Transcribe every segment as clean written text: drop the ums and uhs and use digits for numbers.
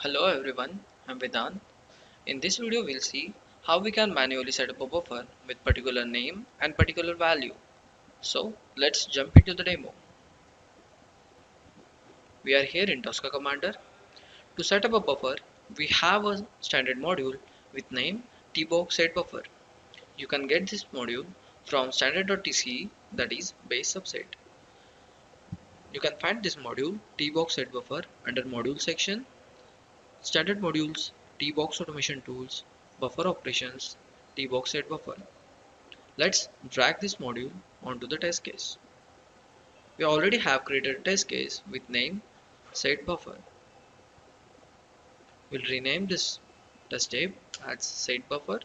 Hello everyone, I'm Vedant. In this video we'll see how we can manually set up a buffer with particular name and particular value. So let's jump into the demo. We are here in Tosca Commander. To set up a buffer, we have a standard module with name TBox Set Buffer. You can get this module from standard.tce, that is base subset. You can find this module TBox Set Buffer under module section, standard modules, TBox automation tools, buffer operations, TBox Set Buffer. Let's drag this module onto the test case. We already have created a test case with name set buffer. We'll rename this test tab as set buffer.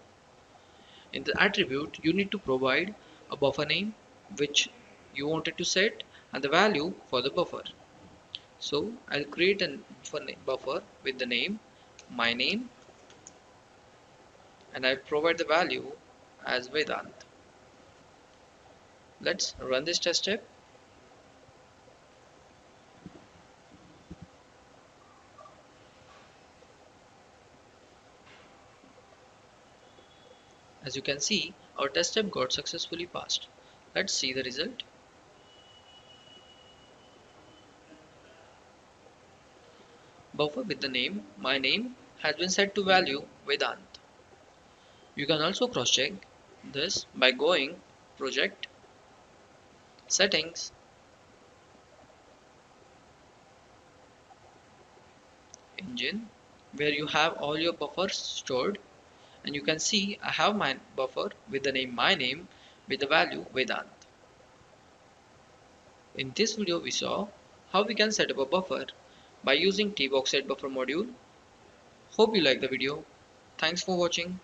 In the attribute, you need to provide a buffer name which you wanted to set and the value for the buffer. So I'll create a buffer with the name my name and I'll provide the value as Vedant. Let's run this test step. As you can see, our test step got successfully passed. Let's see the result. Buffer with the name my name has been set to value Vedant. You can also cross-check this by going Project, Settings, Engine, where you have all your buffers stored, and you can see I have my buffer with the name my name with the value Vedant. In this video we saw how we can set up a buffer by using TBox Set Buffer module. Hope you like the video. Thanks for watching.